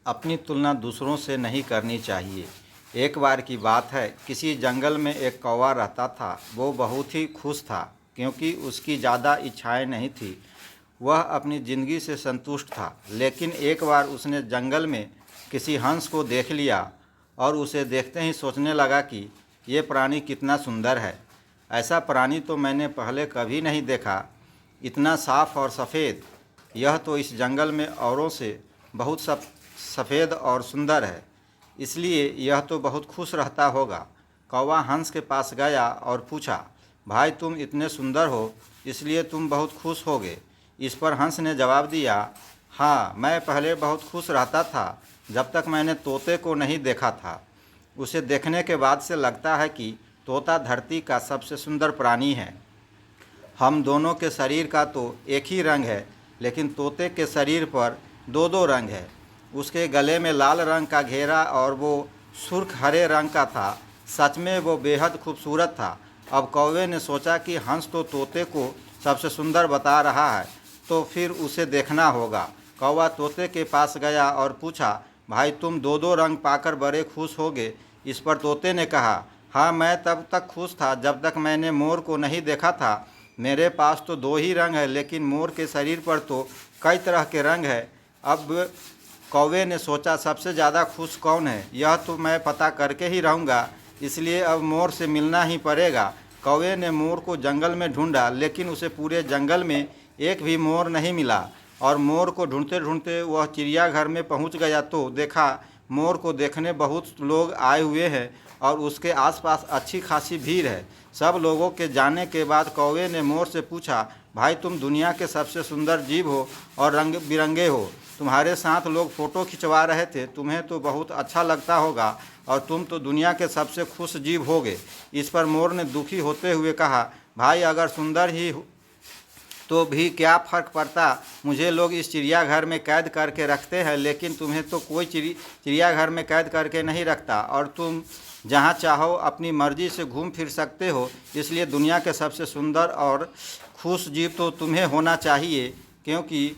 अपनी तुलना दूसरों से नहीं करनी चाहिए। एक बार की बात है, किसी जंगल में एक कौवा रहता था। वो बहुत ही खुश था क्योंकि उसकी ज़्यादा इच्छाएं नहीं थी। वह अपनी ज़िंदगी से संतुष्ट था। लेकिन एक बार उसने जंगल में किसी हंस को देख लिया और उसे देखते ही सोचने लगा कि ये प्राणी कितना सुंदर है। ऐसा प्राणी तो मैंने पहले कभी नहीं देखा, इतना साफ और सफ़ेद। यह तो इस जंगल में औरों से बहुत सफ़ेद और सुंदर है, इसलिए यह तो बहुत खुश रहता होगा। कौवा हंस के पास गया और पूछा, भाई तुम इतने सुंदर हो इसलिए तुम बहुत खुश होगे। इस पर हंस ने जवाब दिया, हाँ, मैं पहले बहुत खुश रहता था जब तक मैंने तोते को नहीं देखा था। उसे देखने के बाद से लगता है कि तोता धरती का सबसे सुंदर प्राणी है। हम दोनों के शरीर का तो एक ही रंग है, लेकिन तोते के शरीर पर दो दो रंग है। उसके गले में लाल रंग का घेरा और वो सुर्ख हरे रंग का था। सच में वो बेहद खूबसूरत था। अब कौवे ने सोचा कि हंस तो तोते को सबसे सुंदर बता रहा है, तो फिर उसे देखना होगा। कौवा तोते के पास गया और पूछा, भाई तुम दो दो रंग पाकर बड़े खुश होगे। इस पर तोते ने कहा, हाँ, मैं तब तक खुश था जब तक मैंने मोर को नहीं देखा था। मेरे पास तो दो ही रंग है, लेकिन मोर के शरीर पर तो कई तरह के रंग है। अब कौवे ने सोचा, सबसे ज़्यादा खुश कौन है, यह तो मैं पता करके ही रहूँगा, इसलिए अब मोर से मिलना ही पड़ेगा। कौवे ने मोर को जंगल में ढूंढा, लेकिन उसे पूरे जंगल में एक भी मोर नहीं मिला। और मोर को ढूंढते ढूंढते वह चिड़ियाघर में पहुंच गया तो देखा मोर को देखने बहुत लोग आए हुए हैं और उसके आसपास अच्छी खासी भीड़ है। सब लोगों के जाने के बाद कौवे ने मोर से पूछा, भाई तुम दुनिया के सबसे सुंदर जीव हो और रंग बिरंगे हो। तुम्हारे साथ लोग फ़ोटो खिंचवा रहे थे, तुम्हें तो बहुत अच्छा लगता होगा और तुम तो दुनिया के सबसे खुश जीव होगे। इस पर मोर ने दुखी होते हुए कहा, भाई अगर सुंदर ही तो भी क्या फ़र्क पड़ता, मुझे लोग इस चिड़ियाघर में कैद करके रखते हैं, लेकिन तुम्हें तो कोई चिड़ियाघर में कैद करके नहीं रखता और तुम जहाँ चाहो अपनी मर्ज़ी से घूम फिर सकते हो। इसलिए दुनिया के सबसे सुंदर और खुश जीव तो तुम्हें होना चाहिए, क्योंकि